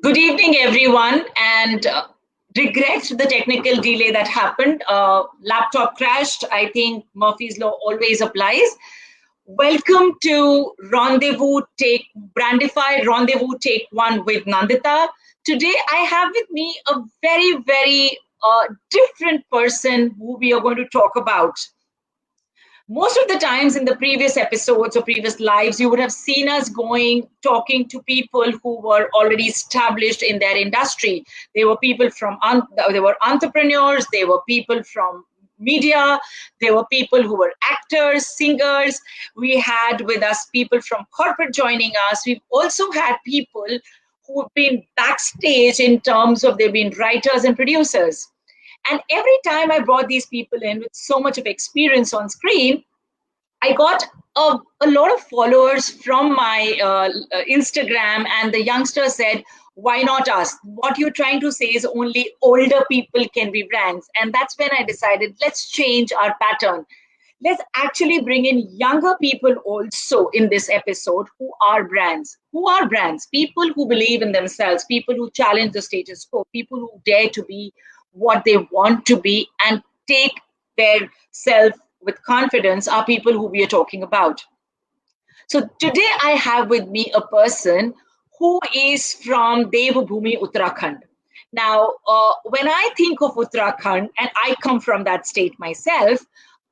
Good evening, everyone, and regret the technical delay that happened. Laptop crashed. I think Murphy's Law always applies. Welcome to Brandify Rendezvous Take One with Nandita. Today, I have with me a very different person who we are going to talk about. Most of the times in the previous episodes or previous lives, you would have seen us talking to people who were already established in their industry. They were people they were entrepreneurs, they were people from media, there were people who were actors, singers. We had with us people from corporate joining us. We've also had people who've been backstage in terms of they've been writers and producers. And every time I brought these people in with so much of experience on screen, I got a lot of followers from my Instagram, and the youngsters said, why not us? What you're trying to say is only older people can be brands. And that's when I decided, let's change our pattern. Let's actually bring in younger people also in this episode who are brands. Who are brands? People who believe in themselves, people who challenge the status quo, people who dare to be what they want to be and take their self with confidence are people who we are talking about. So today I have with me a person who is from Devabhoomi, Uttarakhand. Now, when I think of Uttarakhand, and I come from that state myself,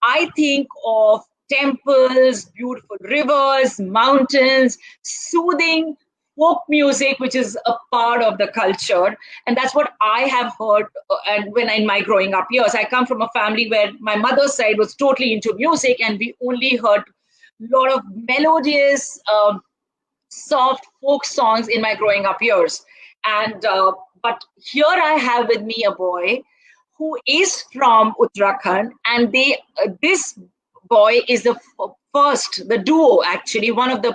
I think of temples, beautiful rivers, mountains, soothing folk music, which is a part of the culture. And that's what I have heard. And when in my growing up years, I come from a family where my mother's side was totally into music, and we only heard a lot of melodious, soft folk songs in my growing up years. And but here I have with me a boy who is from Uttarakhand, and this boy is the duo actually, one of the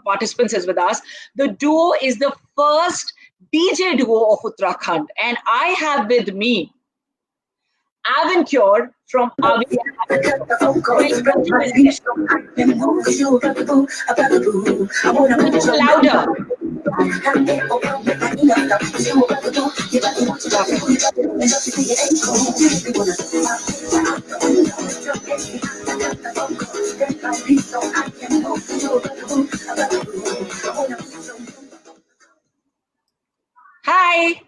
participants is with us. The duo is the first DJ duo of Uttarakhand, and I have with me Avencure from Aavii. Louder. Hi.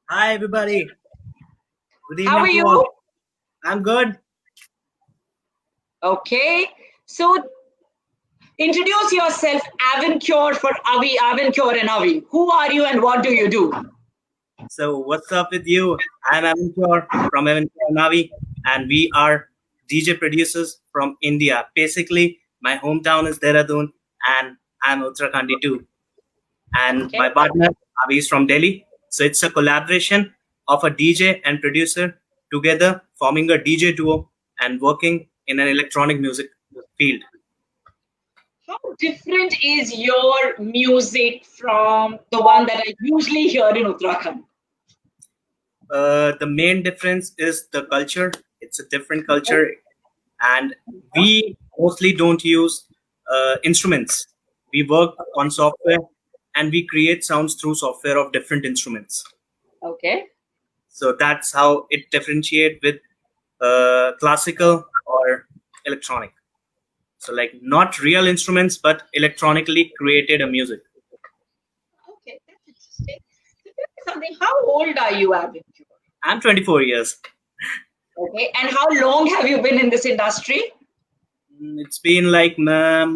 Hi, everybody. Good evening. How are you? All. I'm good. Okay. So introduce yourself, Avencure for Aavii, Avencure and Aavvii. Who are you and what do you do? So, what's up with you? I'm Avencure from Avencure&Avvii, and we are DJ producers from India. Basically, my hometown is Dehradun, and I'm Uttarakhandi too. And Okay. my partner, Avi, is from Delhi. So, it's a collaboration of a DJ and producer together, forming a DJ duo and working in an electronic music field. How different is your music from the one that I usually hear in Uttarakhand? The main difference is the culture. It's a different culture, and we mostly don't use instruments. We work on software, and we create sounds through software of different instruments. Okay. So that's how it differentiates with classical or electronic. So like not real instruments, but electronically created a music. Okay, that's interesting. So tell me something. How old are you, Avencure? I'm 24 years. Okay, and how long have you been in this industry? It's been like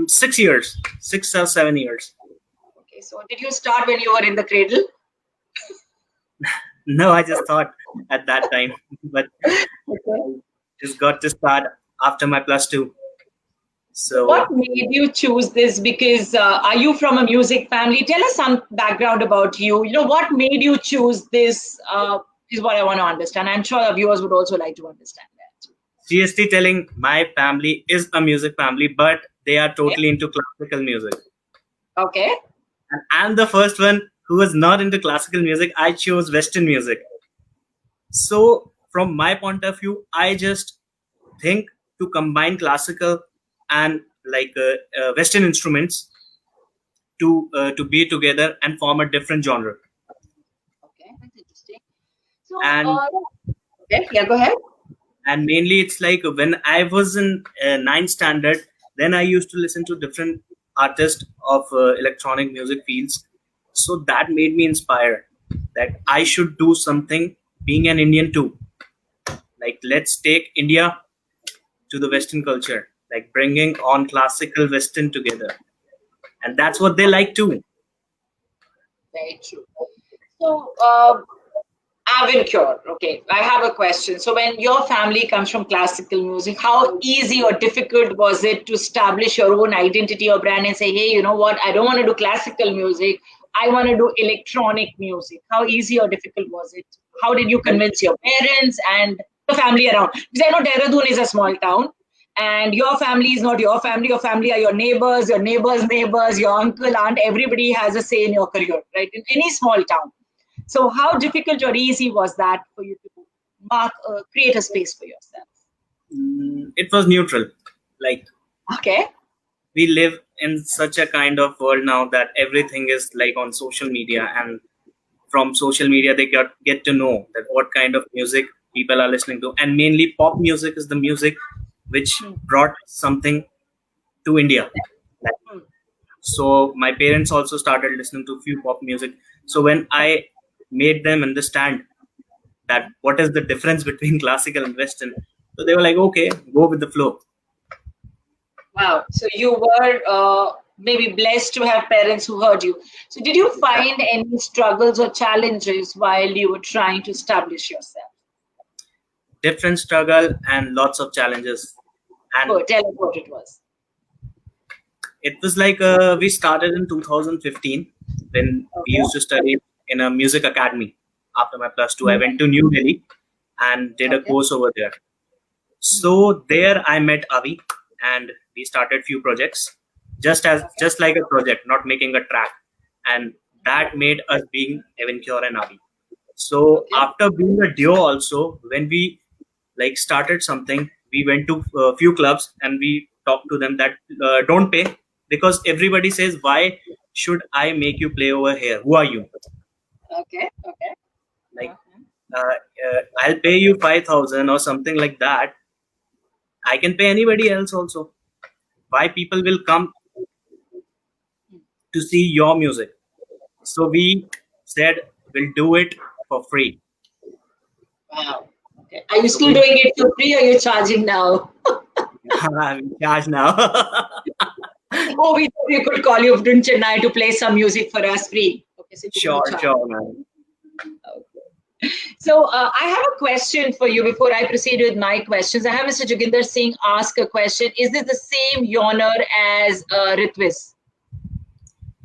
6 years, 6 or 7 years. Okay, so did you start when you were in the cradle? No, I just thought at that time, but Okay. just got to start after my +2. So What made you choose this? Because are you from a music family? Tell us some background about you. You know, what made you choose this is what I want to understand. I'm sure our viewers would also like to understand that. seriously telling, my family is a music family, but they are totally into classical music. Okay. And I'm the first one who was not into classical music. I chose Western music. So from my point of view, I just think to combine classical and like Western instruments to be together and form a different genre. So, and okay, yeah, go ahead. mainly it's like when I was in ninth standard, then I used to listen to different artists of electronic music fields. So that made me inspired that I should do something being an Indian too. Like let's take India to the Western culture, like bringing on classical Western together, and that's what they like too. Very true. So, Avencure. Okay, I have a question. So, when your family comes from classical music, how easy or difficult was it to establish your own identity or brand and say, hey, you know what? I don't want to do classical music. I want to do electronic music. How easy or difficult was it? How did you Well, convince your parents and the family around? Because I know Dehradun is a small town, and your family is not your family. Your family are your neighbors' neighbors, your uncle, aunt. Everybody has a say in your career, right? In any small town. So, how difficult or easy was that for you to create a space for yourself? it was neutral. Like Okay. we live in such a kind of world now that everything is like on social media, and from social media they get to know that what kind of music people are listening to, and mainly pop music is the music which Hmm. brought something to India. Like, Hmm. so my parents also started listening to few pop music. So when I made them understand that what is the difference between classical and Western, so they were like, okay, go with the flow. Wow. So, you were maybe blessed to have parents who heard you. So, did you Yeah. find any struggles or challenges while you were trying to establish yourself? Different struggle and lots of challenges. And Oh, tell us what it was. it was like we started in 2015 when we Okay. used to study in a music academy. After my plus two, I went Mhm. to New Delhi and did a Okay. course over there. Mhm. So there I met Avi, and we started few projects, Okay. just like a project, not making a track, and that made us being Avencure and Avi. So Okay. after being a duo, also when we like started something, we went to a few clubs and we talked to them that don't pay, because everybody says, why should I make you play over here? Who are you? Okay. Okay. Like I'll pay you 5,000 or something like that. I can pay anybody else also. Why people will come to see your music? So we said we'll do it for free. Wow. Okay. Are you So still we doing it for free or are you charging now? we charge now. Oh, we thought we could call you from Chennai to play some music for us free. Okay, so you're going to Sure, charge. sure, man. Okay. So I have a question for you before I proceed with my questions. I have Mr. Joginder Singh ask a question. Is this the same genre as Ritwis?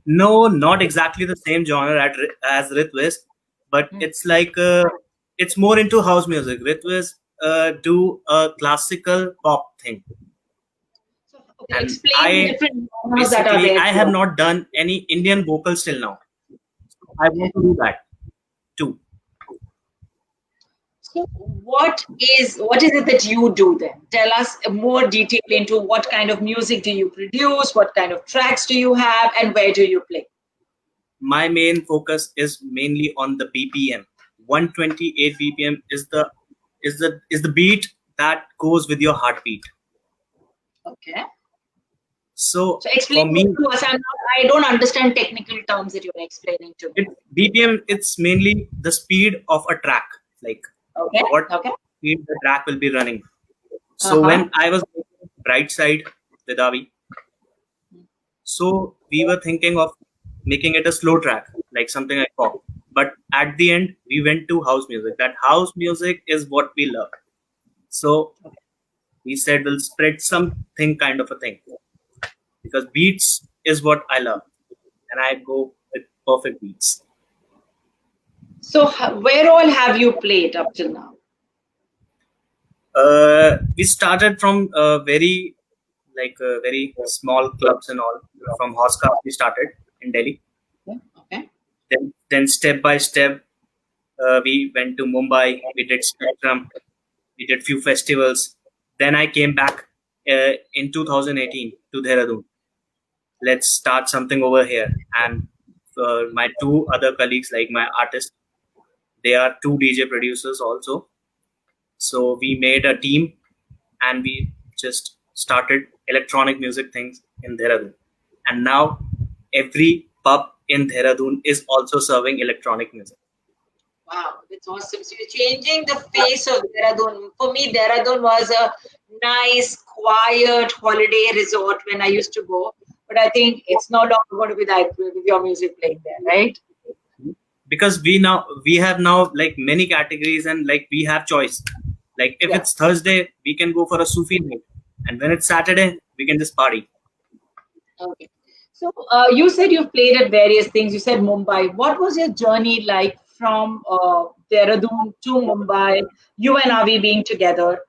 No, not exactly the same genre as Ritwis, but Hmm. it's like it's more into house music. Ritwis do a classical pop thing, So, okay, and explain the I different genres that are basically there I have here. not done any Indian vocals till now. I want Okay. to do that too. So what is it that you do then? Tell us more detail into what kind of music do you produce, what kind of tracks do you have, and where do you play? My main focus is mainly on the BPM. 128 BPM is the beat that goes with your heartbeat. Okay. So So explain for it me, to us. I don't understand technical terms that you're explaining to me. it BPM it's mainly the speed of a track, like Okay. what Okay. speed the track will be running. So Uh-huh. when I was making Bright Side with Avi, so we were thinking of making it a slow track, like something like pop. But at the end, we went to house music. That house music is what we love. So we said we'll spread something kind of a thing, because beats is what I love, and I go with perfect beats. So where all have you played up till now? We started from very small clubs and all. From Hoska, we started in Delhi. Okay. Okay. Then step by step, we went to Mumbai. We did Spectrum. We did few festivals. Then I came back in 2018 to Dehradun. Let's start something over here. And my two other colleagues, like my artists, They are two DJ producers also. So we made a team and we just started electronic music things in Dehradun. And now every pub in Dehradun is also serving electronic music. Wow, that's awesome. So you're changing the face of Dehradun. For me, Dehradun was a nice, quiet holiday resort when I used to go. But I think it's no longer going to be that with your music playing there, right? Because we have now like many categories and like we have choice. Like if Yeah. it's Thursday, we can go for a Sufi night, and when it's Saturday, we can just party. Okay. So you said you've played at various things. You said Mumbai. What was your journey like from Dehradun to Mumbai? You and Avi being together.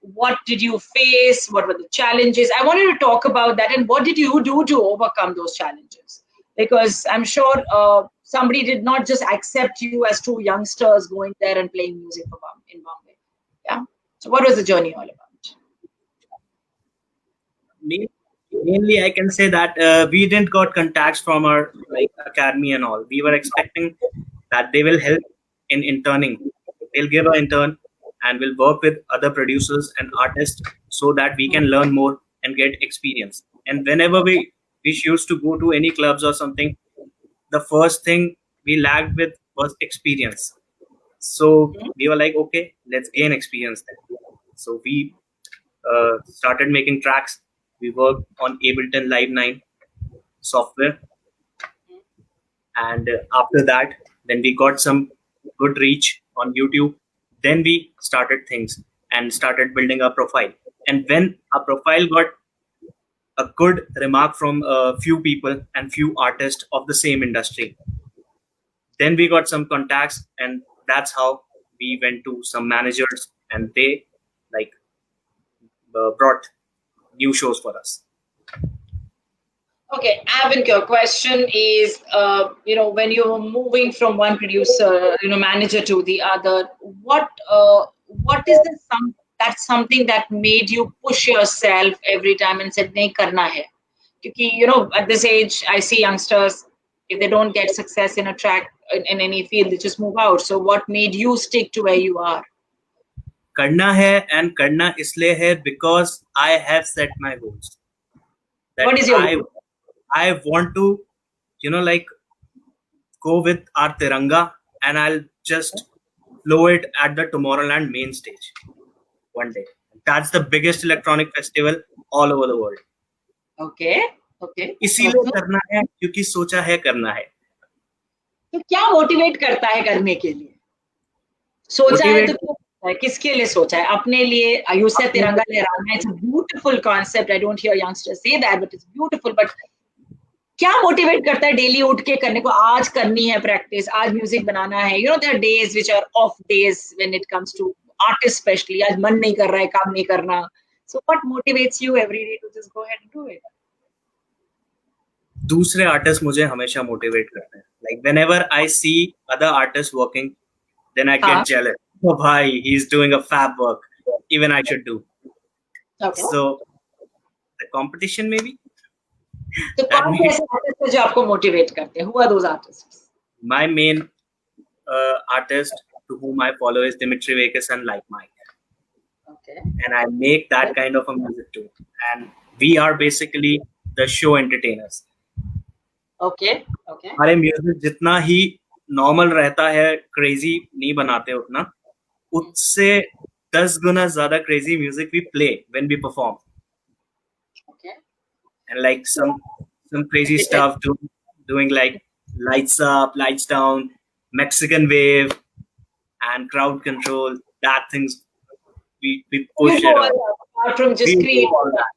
What did you face? What were the challenges? I wanted to talk about that. And what did you do to overcome those challenges? Because I'm sure somebody did not just accept you as two youngsters going there and playing music in Bombay. Yeah. So what was the journey all about? Ma- Mainly I can say that we didn't got contacts from our like academy and all. We were expecting that they will help in interning. They'll give an intern and will work with other producers and artists so that we can learn more and get experience. And whenever we used to go to any clubs or something, the first thing we lacked with was experience. So we were like, okay, let's gain experience then. So we started making tracks. We worked on Ableton Live 9 software, and after that, then we got some good reach on YouTube. Then we started things and started building our profile. And when our profile got a good remark from a few people and few artists of the same industry, then we got some contacts, and that's how we went to some managers, and they like brought new shows for us. Okay, Avencure question is, when you're moving from one producer, manager to the other, what is that's something that made you push yourself every time and said, "Nahi karna hai." Because, at this age, I see youngsters, if they don't get success in a track in any field, they just move out. So, what made you stick to where you are? करना है and करना इसलिए है because I have set my goals that What is your goal? I want to like go with our Tiranga and I'll just blow it at the Tomorrowland main stage one day. That's the biggest electronic festival all over the world. Okay, okay. इसीलिए करना है क्योंकि सोचा है करना है. तो क्या मोटिवेट करता है करने के लिए? सोचा है तो Motivate क्यों करता है? किसके लिए सोचा है? अपने लिए? You said तिरंगा लहराना. It's a beautiful concept. I don't hear youngsters say that, but it's beautiful. But क्या मोटिवेट करता है डेली उठ के करने को? आज करनी है प्रैक्टिस, आज म्यूजिक बनाना है. There are days which are off days when it comes to artists especially. आज मन नहीं कर रहा है, काम नहीं करना. So what motivates you every day to just go ahead and do it? दूसरे आर्टिस्ट मुझे हमेशा मोटिवेट करते हैं. Like whenever I see other artists working, then I get jealous. Oh, bhai, he's doing a fab work. Even I should do. Okay. So the competition maybe. तो कौन से ऐसे artist हैं जो आपको मोटिवेट करते हैं? Who are those artists? My main artist to whom I follow is Dimitri Vegas and Like Mike. Okay. And I make that kind of a music too. And we are basically the show entertainers. Okay. Okay. हमारे music जितना ही normal रहता है, crazy नहीं बनाते उतना, उससे 10 गुना ज्यादा crazy music we play when we perform. Okay. And like some crazy stuff doing like lights up, lights down, Mexican wave, and crowd control. That things we push it up. Apart from just create all that.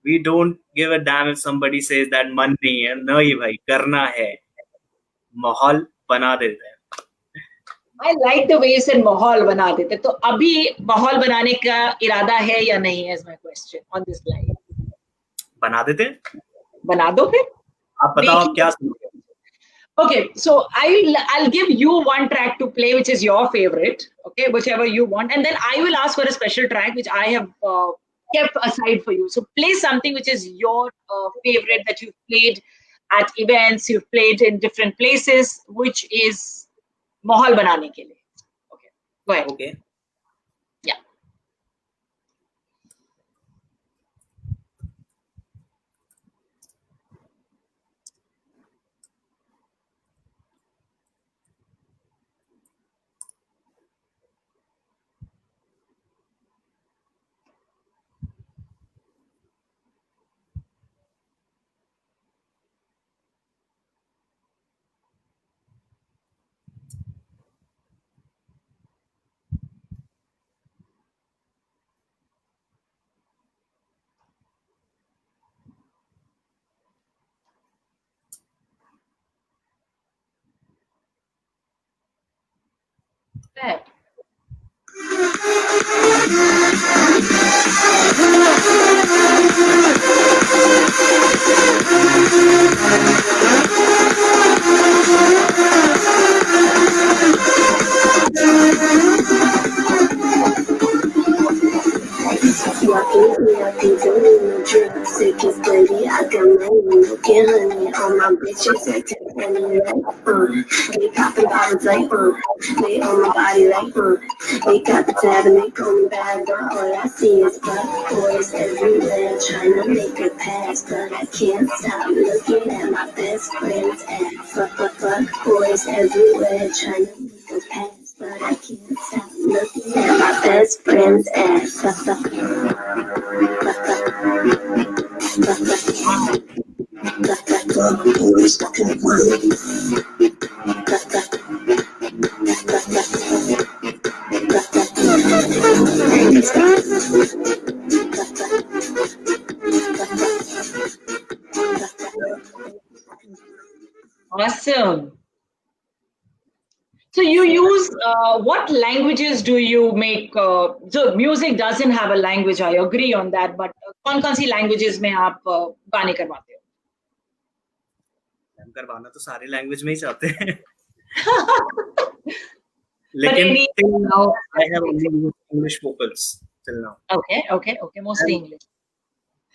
We don't give a damn if somebody says that मन नहीं है. नहीं भाई, करना है. माहौल बना देते हैं. I like the way you said माहौल बना देते. तो अभी माहौल बनाने का इरादा है या नहीं है? Is my question on this line. बना देते हैं. बना दो फिर. आप बताओ आप क्या सुनोगे? Okay, so I'll give you one track to play, which is your favorite. Okay, whichever you want, and then I will ask for a special track which I have kept aside for you. So play something which is your favorite that you've played at events, you've played in different places, which is माहौल बनाने के लिए. Okay, go ahead. Okay. Yeah. Go ahead. Lucky, don't need no drip. Sick as baby, I got money, no get honey. All my bitches, I take money like, they popping bottles like, they on my body like, they got the tab and they call me bad, but all I see is black boys everywhere trying to make it pass, but I can't stop looking at my best friend's ass. Fuck boys everywhere trying to make it pass, but I can't stop looking at my best friend's ass. Awesome. So you use what languages do you make? So music doesn't have a language. I agree on that. But कौन-कौन सी languages में आप गाने करवाते हो? हम करवाना तो सारे लैंग्वेज में ही चाहते हैं. But लेकिन any till now I have only used English vocals till now. okay, mostly And English.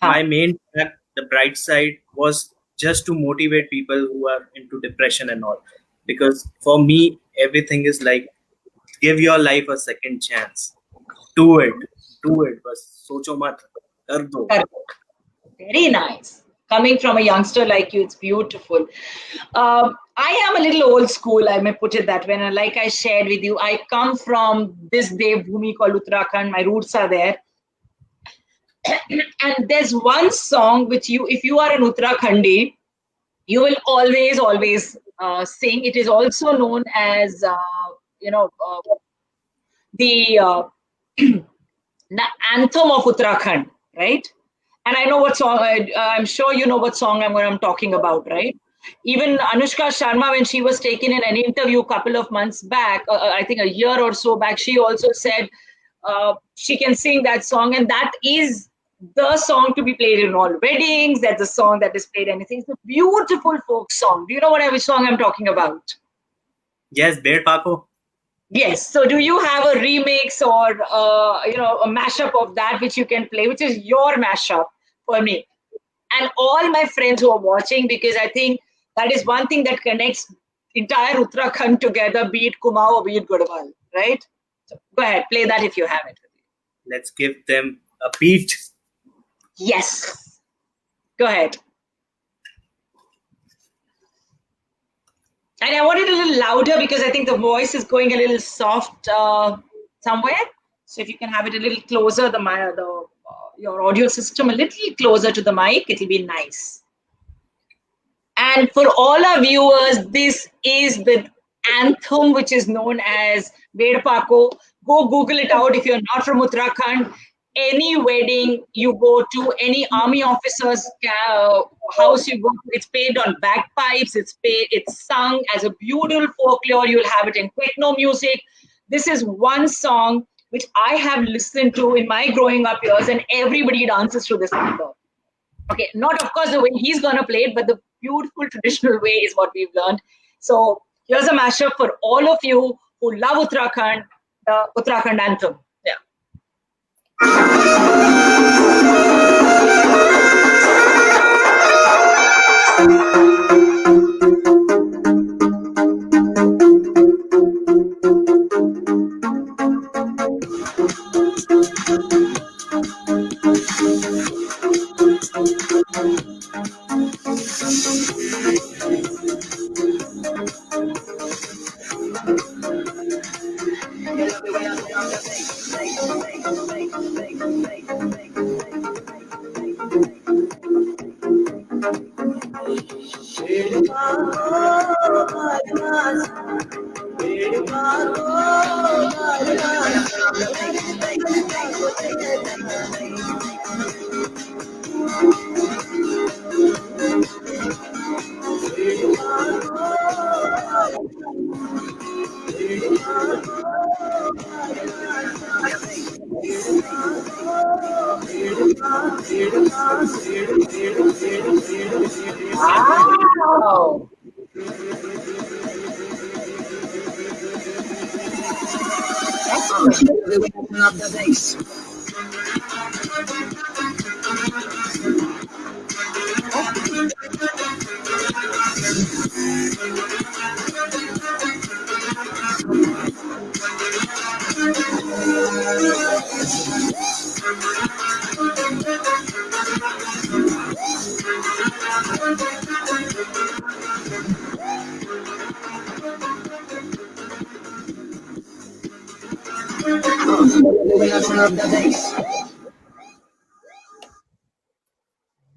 my main track, The Bright Side, was just to motivate people who are into depression and all. Because for me, everything is like, give your life a second chance. Do it. बस सोचो मत, कर दो. Correct. Very nice. Coming from a youngster like you, it's beautiful. I am a little old school, I may put it that way. And like I shared with you, I come from this Dev Bhumi called Uttarakhand. My roots are there. And there's one song which if you are an Uttarakhandi, you will always sing. It is also known as, the anthem of Uttarakhand, right? And I know what song, I'm sure you know what song I'm talking about, right? Even Anushka Sharma, when she was taken in an interview a couple of months back, I think a year or so back, she also said she can sing that song. And that is the song to be played in all weddings. That's the song that is played anything. It's a beautiful folk song. Do you know which song I'm talking about? Yes, Bed Pako. Yes. So do you have a remix or a mashup of that which you can play, which is your mashup for me and all my friends who are watching? Because I think that is one thing that connects entire Uttarakhand together, be it Kumaon or be it Gurwal, right? So go ahead, play that if you have it. Let's give them a beat. Yes. Go ahead. And I want it a little louder because I think the voice is going a little soft somewhere. So if you can have it a little closer, your audio system a little closer to the mic, it'll be nice. And for all our viewers, this is the anthem which is known as Ved Pako. Go Google it out if you're not from Uttarakhand. Any wedding you go to, any army officer's house you go to, it's played on bagpipes, it's sung as a beautiful folklore. You'll have it in techno music. This is one song which I have listened to in my growing up years, and everybody dances to this number. Okay, not of course the way he's gonna play it, but the beautiful traditional way is what we've learned. So here's a mashup for all of you who love Uttarakhand, the Uttarakhand anthem. Yeah. Wow.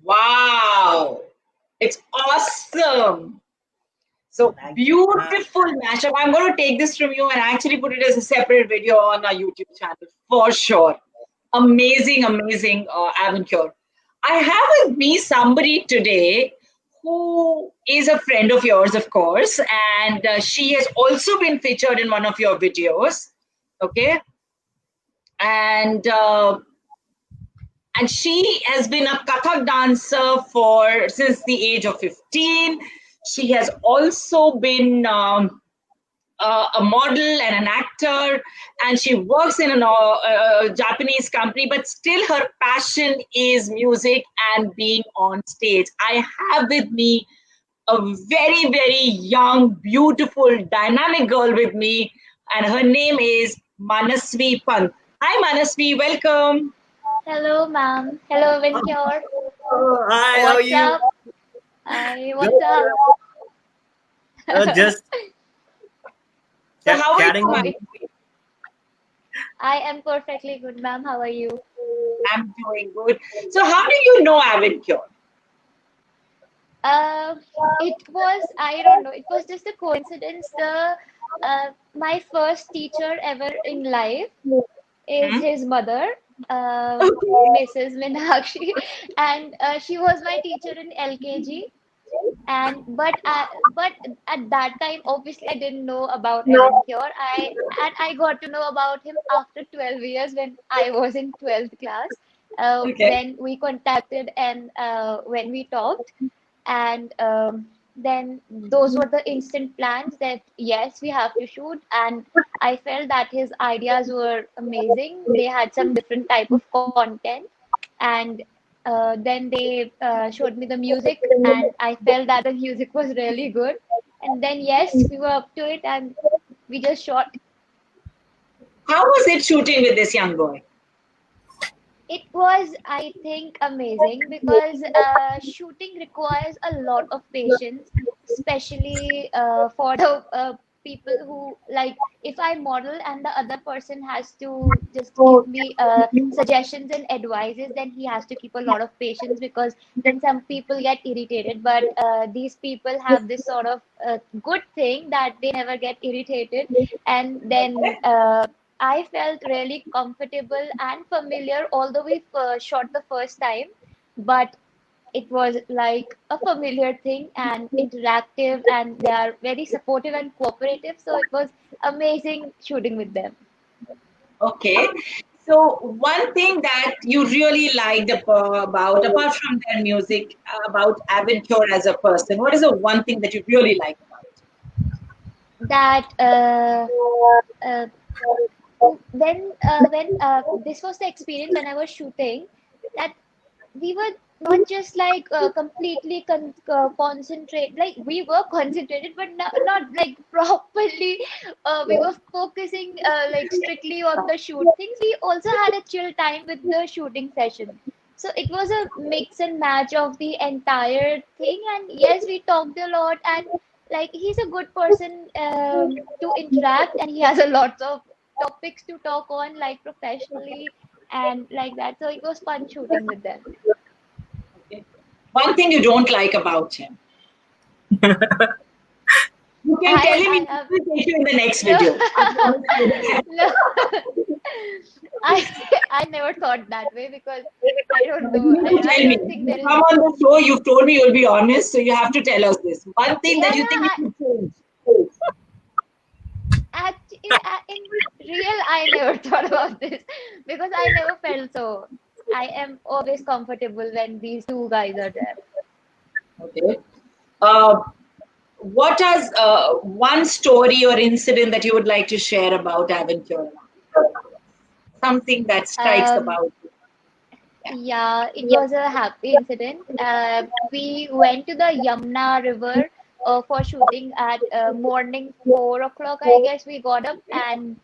Wow. It's awesome. So Thank you. beautiful mashup. I'm going to take this from you and actually put it as a separate video on our YouTube channel for sure. Amazing, amazing, Avencure. I have with me somebody today who is a friend of yours, of course, and she has also been featured in one of your videos. Okay, and she has been a Kathak dancer for since the age of 15. She has also been a model and an actor, and she works in a Japanese company, but still her passion is music and being on stage. I have with me a very, very young, beautiful, dynamic girl with me, and her name is Manasvi Pant. Hi, Manasvi, welcome. Hello, ma'am. Hello, Avencure. Oh, hi, how are What's you? up? Hi, Good. what's up? Just So, how are you, chatting. Okay. Manasvi? I am perfectly good, ma'am. How are you? I'm doing good. So, how do you know Avencure? Uh, I don't know, it was just a coincidence. My first teacher ever in life is Hmm? his mother, Okay. Mrs. Meenakshi, and she was my teacher in LKG. And but at that time, obviously, I didn't know about Avencure. I got to know about him after 12 years when I was in 12th class. Okay. When we contacted and when we talked, and then those were the instant plans that yes, we have to shoot. And I felt that his ideas were amazing. They had some different type of content, and then they showed me the music, and I felt that the music was really good. And then yes, we were up to it, and we just shot. How was it shooting with this young boy? It was, I think, amazing because shooting requires a lot of patience, especially for the people who, like, if I model and the other person has to just give me suggestions and advices, then he has to keep a lot of patience because then some people get irritated. But these people have this sort of good thing that they never get irritated. And then I felt really comfortable and familiar, although we shot the first time, but it was like a familiar thing and interactive, and they are very supportive and cooperative. So it was amazing shooting with them. Okay. So, one thing that you really liked about, apart from their music, about Avencure as a person, what is the one thing that you really like about That uh, when this was the experience when I was shooting, that we were not just like completely concentrate, like we were concentrated, but not like properly. We were focusing like strictly on the shoot things. We also had a chill time with the shooting session. So it was a mix and match of the entire thing. And yes, we talked a lot, and like he's a good person to interact, and he has a lot of topics to talk on, like professionally and like that. So it was fun shooting with them. it? Okay. One thing you don't like about him. You can tell him I he have will take you in the next no, video. I promise you that. no. I I never thought that way because I don't know. You have to I tell me. don't think You there is. come on the show, you've told me you'll be honest, so you have to tell us this. One thing Yeah, that you think yeah. you should change. In real, I never thought about this because I never felt so. I am always comfortable when these two guys are there. Okay. Uh, what is one story or incident that you would like to share about Avencure? Something that strikes Um, about you. Yeah, it was a happy incident. We went to the Yamuna River for shooting at morning 4 o'clock, I guess. We got up and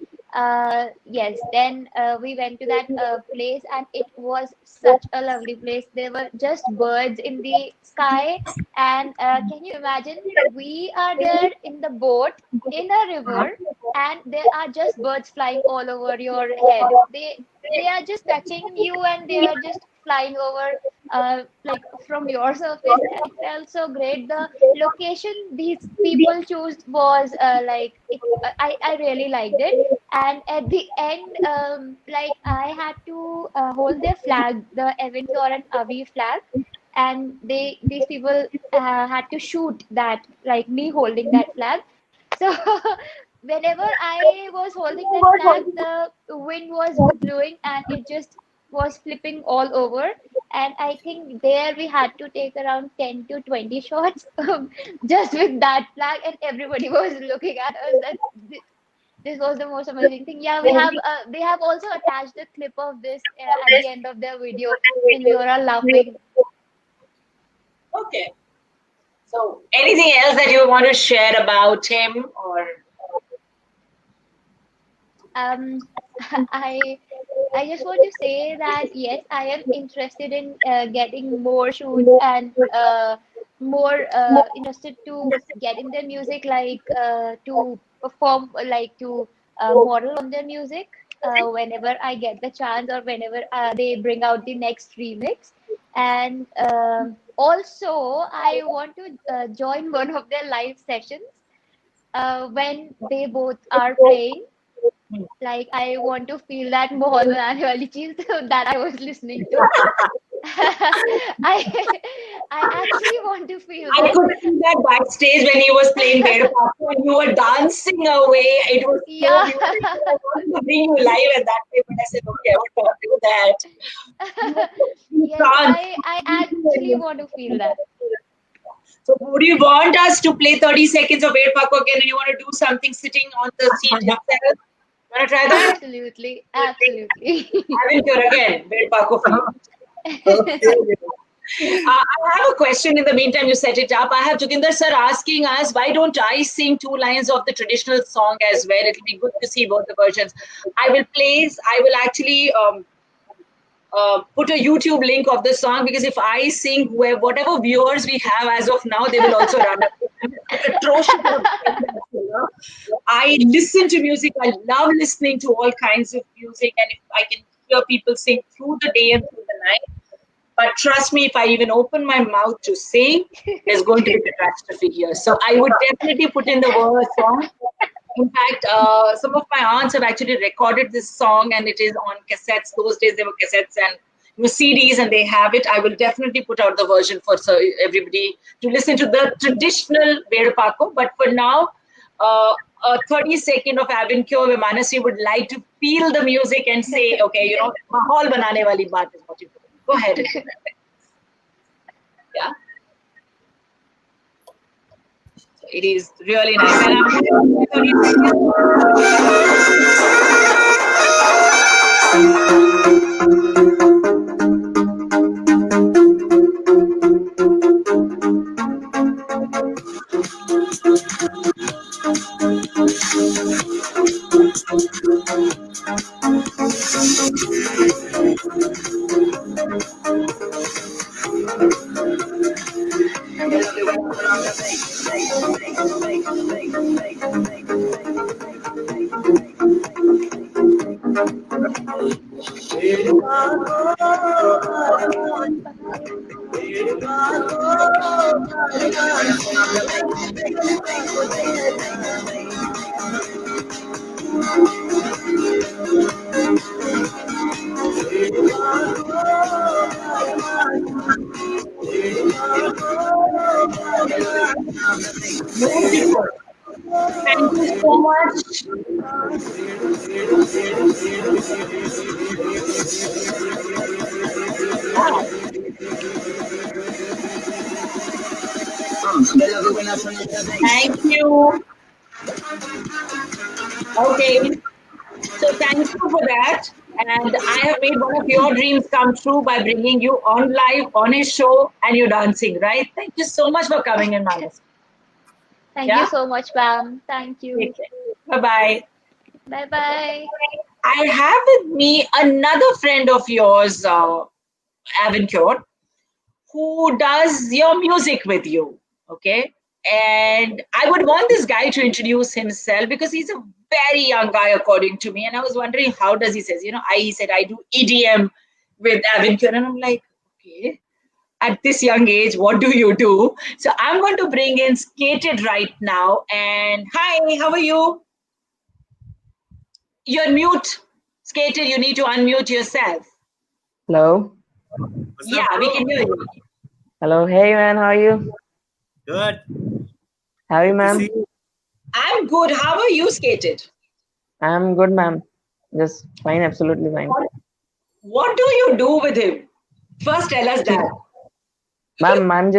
yes, then we went to that place and it was such a lovely place. There were just birds in the sky, and can you imagine? We are there in the boat in a river, and there are just birds flying all over your head. They are just touching you and they are just flying over like from your surface. It felt so great. The location these people chose was like it, I really liked it. And at the end, like I had to hold their flag, the Avencure and Aavii flag, and these people had to shoot that, like me holding that flag. So whenever I was holding that flag, the wind was blowing and it just was flipping all over. And I think there we had to take around 10 to 20 shots just with that flag, and everybody was looking at us. This was the most amazing thing. Yeah, we have they have also attached a clip of this at the end of the video when we were all laughing. Okay. So, anything else that you want to share about him or? Um, I I just want to say that yes, I am interested in getting more shoots and more interested to get in their music, like to perform, like to model on their music whenever I get the chance or whenever they bring out the next remix. And also, I want to join one of their live sessions when they both are playing. Like I want to feel that Mohal Banane wali cheez that I was listening to. I I actually want to feel I that. could see that backstage when he was playing Bed Papo and you were dancing away. It was so Yeah. beautiful. I wanted to bring you live at that time, but I said, okay, I will not do that. You Yes, can't. I actually want to feel that. So, would you want us to play 30 seconds of Bed Papo again and you want to do something sitting on the seat itself? You want to try that? Absolutely, absolutely. Avencure again, Bed Papo for you. Okay. I have a question in the meantime you set it up. I have Joginder sir asking us, why don't I sing two lines of the traditional song as well? It'll be good to see both the versions. I will actually put a YouTube link of the song because if I sing, whatever viewers we have as of now, they will also run up. It's atrocious. I listen to music. I love listening to all kinds of music. And if I can hear people sing through the day and through the night, but trust me, if I even open my mouth to sing, there's going to be catastrophe here. So I would definitely put in the verse song. In fact, some of my aunts have actually recorded this song, and it is on cassettes. Those days, there were cassettes and CDs, and they have it. I will definitely put out the version for everybody to listen to the traditional Vedapako. But for now, a 30-second of Avencure where Manasi would like to feel the music and say, okay, mahal banane wali baat is what you do. Go ahead. Yeah. So it is really nice. And I'm going to 30 seconds. Thank you so much. Wow. Thank you. Okay. So thank you for that. And I have made one of your dreams come true by bringing you on live on a show and you're dancing, right? Thank you so much for coming in, Manas. Thank you Yeah? so much, Pam. Thank you. Take care. Bye bye. Bye bye. I have with me another friend of yours, Avencure, who does your music with you. Okay. And I would want this guy to introduce himself because he's a very young guy, according to me. And I was wondering, how does he says, he said, I do EDM with Avencure. And I'm like, okay, at this young age, what do you do? So I'm going to bring in Skated right now. And hi, how are you? You're mute. Skated, you need to unmute yourself. Hello. What's Yeah, up, we bro? can hear you. Hello. Hey, man. How are you? Good. How are you, Good to see ma'am? you. I'm good. How are you, Skated? I'm good, ma'am. Just fine. Absolutely fine. What do you do with him? First, tell us that. Ma'am, I'm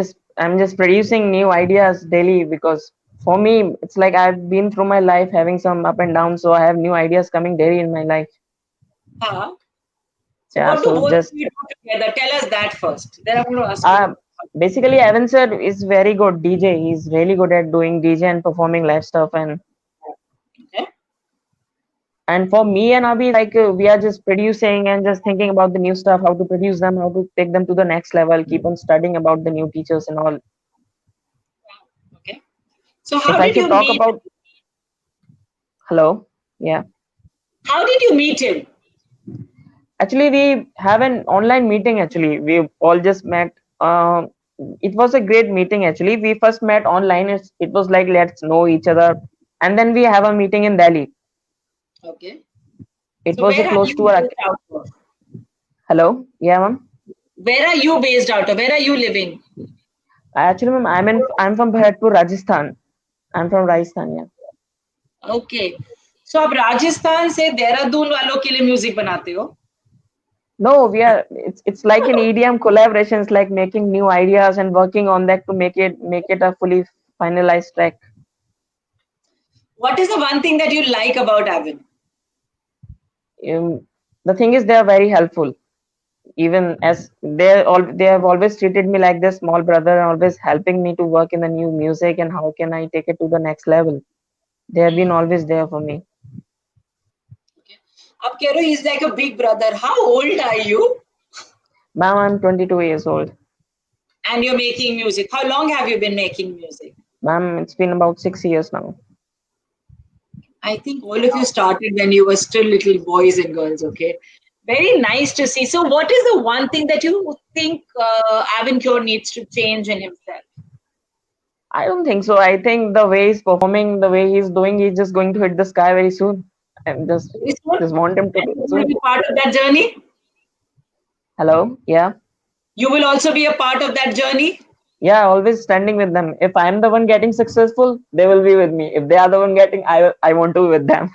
just producing new ideas daily because for me, it's like I've been through my life having some up and down, so I have new ideas coming daily in my life. Huh? So, Yeah. what do So both of just you do together? Tell us that first. Then I'm going to ask you. basically, Evan sir is very good DJ. He's really good at doing DJ and performing live stuff, Okay. and for me and Abhi, like we are just producing and just thinking about the new stuff, how to produce them, how to take them to the next level, keep on studying about the new teachers and all. Okay. So, If how I did should you talk meet? about, hello, yeah. How did you meet him? Actually, we have an online meeting. Actually, we all just met. It was a great meeting. Actually, we first met online. It was like let's know each other, and then we have a meeting in Delhi. Okay. It So, was where are close you to our. based out of? Hello, yeah, ma'am. Where are you based out of? Where are you living? Actually, ma'am, I'm from Bharatpur, Rajasthan. I'm from Rajasthan. Yeah. Okay. So, आप राजस्थान से देहरादून वालों के लिए music बनाते हो? No, we are. It's like an EDM collaboration. It's like making new ideas and working on that to make it a fully finalized track. What is the one thing that you like about Avin? The thing is, they are very helpful. Even as they have always treated me like their small brother, and always helping me to work in the new music and how can I take it to the next level. They have been always there for me. Okay. आप कह रहे हो he's like a big brother. How old are you? Ma'am, I'm 22 years old. And you're making music. How long have you been making music? Ma'am, it's been about 6 years now. I think all of you started when you were still little boys and girls, okay? Very nice to see. So, what is the one thing that you think Avencure needs to change in himself? I don't think so. I think the way he's performing, the way he's doing, he's just going to hit the sky very soon. And Very soon? just want him to And do you it will soon. be part of that journey? Hello? Yeah. You will also be a part of that journey? Yeah, always standing with them. If I'm the one getting successful, they will be with me. If they are the one getting, I want to be with them.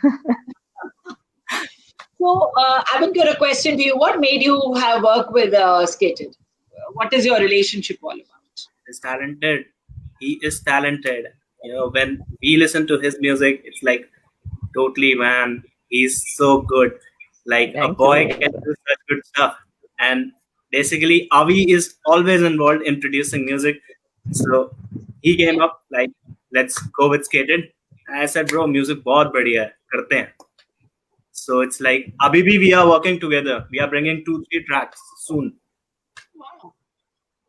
So, Avencure, a question to you. What made you have work with Skated? What is your relationship all about? He's talented. He is talented. When we listen to his music, it's like totally, man. He's so good. Like a Thank you, boy thank you, can sir. do such good stuff. And basically, Avi is always involved in producing music. So he came up like, let's go with Skated. I said, bro, music बहुत बढ़िया है, करते हैं. So it's like, abhi bhi we are working together. We are bringing 2-3 tracks soon. Wow.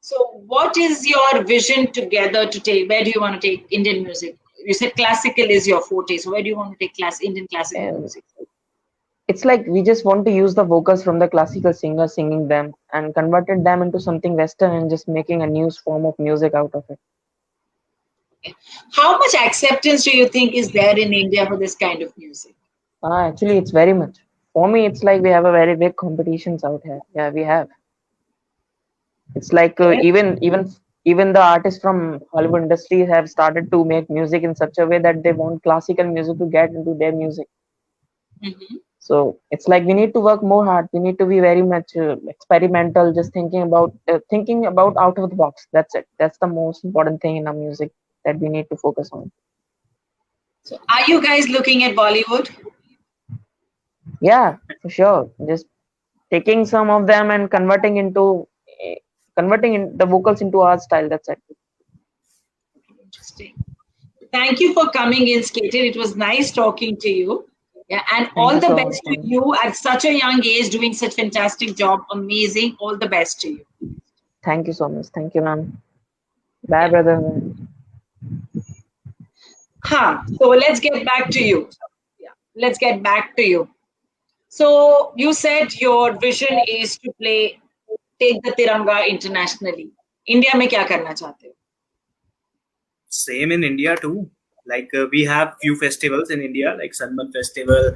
So, what is your vision together to take? Where do you want to take Indian music? You said classical is your forte. So, where do you want to take Indian classical And music? it's like we just want to use the vocals from the classical singer singing them and converted them into something Western and just making a new form of music out of it. How much acceptance do you think is there in India for this kind of music? Actually, it's very much. For me, it's like we have a very big competitions out here. Yeah, we have. It's like Okay. even even the artists from Hollywood industry have started to make music in such a way that they want classical music to get into their music. Mm-hmm. So it's like we need to work more hard. We need to be very much experimental, just thinking about out of the box. That's it. That's the most important thing in our music that we need to focus on. So, are you guys looking at Bollywood? Yeah, for sure. Just taking some of them and converting in the vocals into our style. That's it. Interesting. Thank you for coming in, Skater. It was nice talking to you. Yeah, and Thank all you the so much. best to you at such a young age, doing such fantastic job. Amazing. All the best to you. Thank you so much. Thank you, ma'am. Bye, Yeah. brother. So let's get back to you. Yeah. Let's get back to you. So you said your vision is to take the Tiranga internationally. India में क्या करना चाहते हो? Same in India too. Like we have few festivals in India, like Sunburn Festival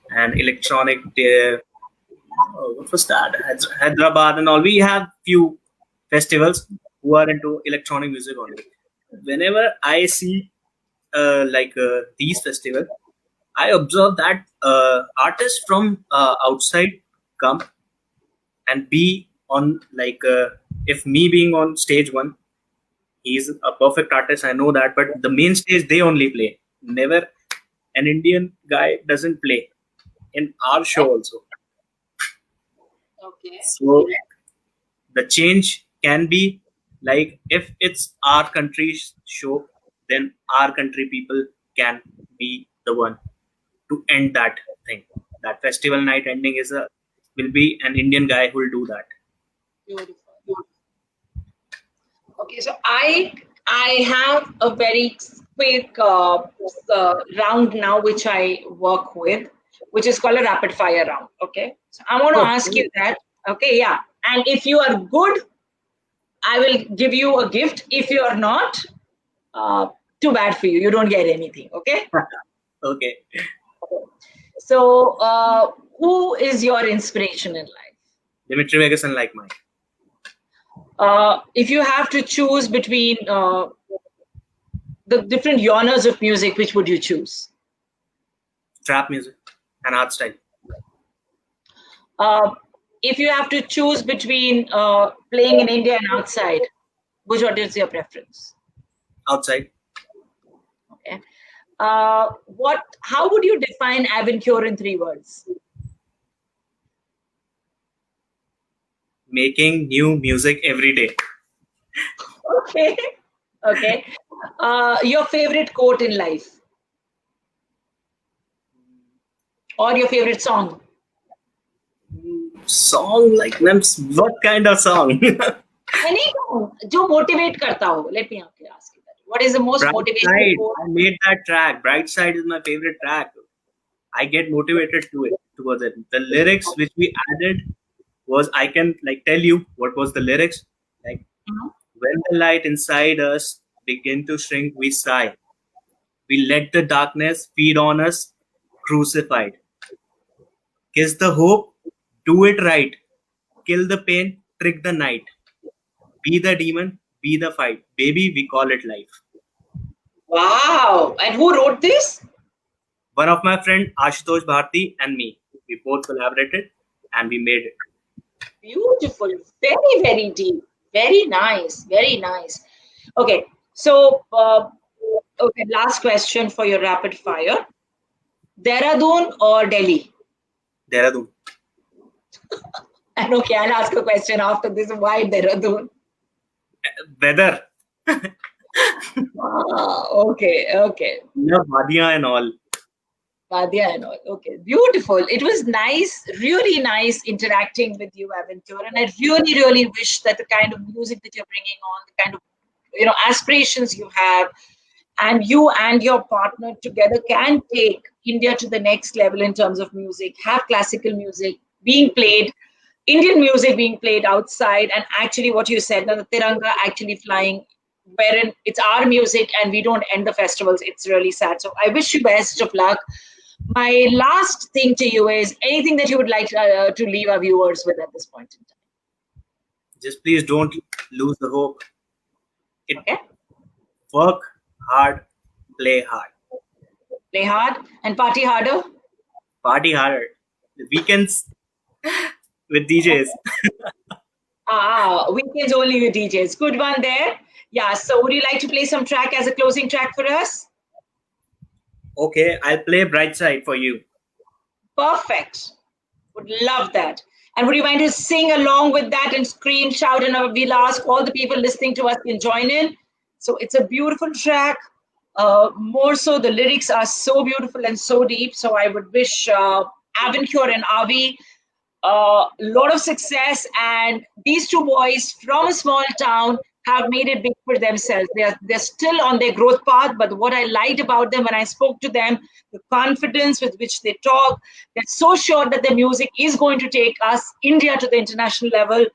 and Electronic. What was that? Hyderabad and all. We have few festivals who are into electronic music only. Whenever I see these festivals, I observe that artists from outside come and be on if me being on stage one, he's a perfect artist. I know that, but the main stage they only play. Never an Indian guy doesn't play in our show also. Okay. So the change can be like if it's our country's show, then our country people can be the one to end that thing. That festival night ending will be an Indian guy who will do that. Beautiful. Okay, so I have a very quick round now, which I work with, which is called a rapid fire round. Okay, so I want to ask you that. Okay, yeah, and if you are good, I will give you a gift. If you are not, too bad for you. You don't get anything. Okay. Okay. So, who is your inspiration in life? Dimitri Vegas and like mine. If you have to choose between the different genres of music, which would you choose? Trap music and art style. If you have to choose between playing in India and outside, which one is your preference? Outside. Okay. How would you define Avencure in 3 words? Making new music every day. Okay. Okay. Your favorite quote in life? Or your favorite song? Song like ma'am, what kind of song? Any song जो motivate करता हो. Let me ask you that. What is the most Bright motivational Side. quote? I made that track. Bright Side is my favorite track. I get motivated towards it. The lyrics which we added was I can tell you what was the lyrics. Like when the light inside us begin to shrink, we sigh. We let the darkness feed on us, crucified. Kiss the hope, do it right. Kill the pain, trick the night. Be the demon, be the fight. Baby, we call it life. Wow. And who wrote this? One of my friend Ashutosh Bharti and me. We both collaborated and we made it. Beautiful. Very, very deep. Very nice. Very nice. Okay. So, okay, last question for your rapid fire. Dehradun or Delhi? Dehradun. And okay, I'll ask a question after this. Why Dehradun? Weather. Okay. Wadiyan and all. Vadia and all. Okay, beautiful. It was nice, really nice interacting with you, Avencure. And I really, really wish that the kind of music that you're bringing on, the kind of aspirations you have, and you and your partner together can take India to the next level in terms of music, have classical music being played, Indian music being played outside, and actually what you said, now the Tiranga actually flying, wherein it's our music and we don't end the festivals. It's really sad. So I wish you best of luck. My last thing to you is anything that you would like to leave our viewers with at this point in time. Just please don't lose the hope. It Okay. work hard, play hard, Play hard and party harder. party harder. The weekends with DJs. Ah, weekends only with DJs. Good one there. Yeah. So would you like to play some track as a closing track for us? Okay, I'll play Bright Side for you. Perfect. Would love that. And would you mind to sing along with that and scream, shout, and we'll ask all the people listening to us can join in. So it's a beautiful track. More so, the lyrics are so beautiful and so deep. So I would wish Avencure and Aavii a lot of success. And these two boys from a small town have made it big for themselves. They're still on their growth path. But what I liked about them when I spoke to them, the confidence with which they talk, they're so sure that their music is going to take us India to the international level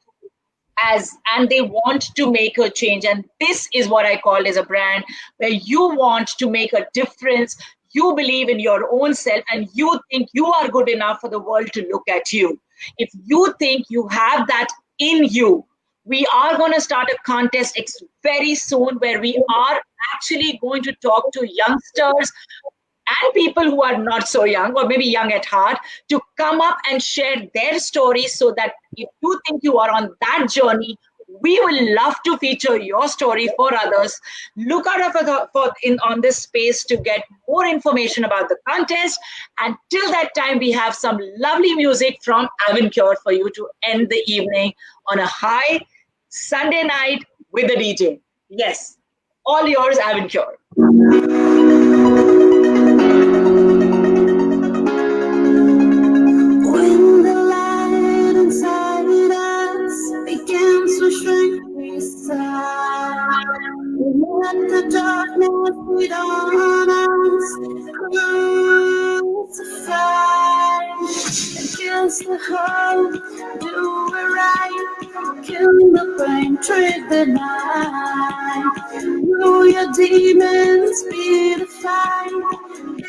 as and they want to make a change, and this is what I call as a brand where you want to make a difference. You believe in your own self and you think you are good enough for the world to look at you. If you think you have that in you, we are going to start a contest very soon where we are actually going to talk to youngsters and people who are not so young or maybe young at heart to come up and share their stories, so that if you think you are on that journey, we will love to feature your story for others. Look out on this space to get more information about the contest. And till that time, we have some lovely music from Avencure for you to end the evening on a high Sunday night with the DJ. Yes, all yours, Avencure. When the light inside us begins to shrink, we sigh. Let the darkness feed on us, crucify. Against the hope, do it right. Kill the pain, trick the night. Through your demons, be the fight.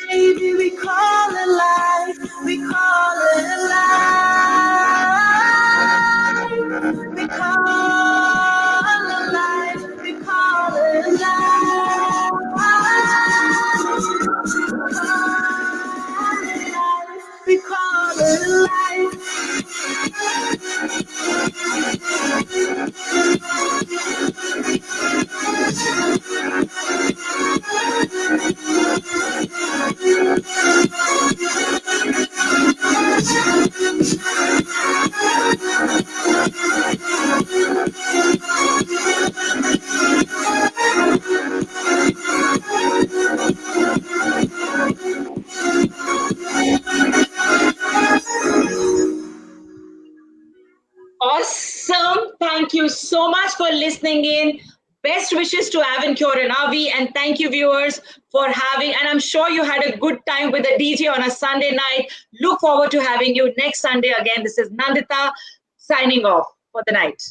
Baby, we call it life. We call it life. We call it life. We call it life. We call it life. Awesome. Thank you so much for listening in. Best wishes to Avencure and Aavii. And thank you, viewers, for having. And I'm sure you had a good time with the DJ on a Sunday night. Look forward to having you next Sunday again. This is Nandita signing off for the night.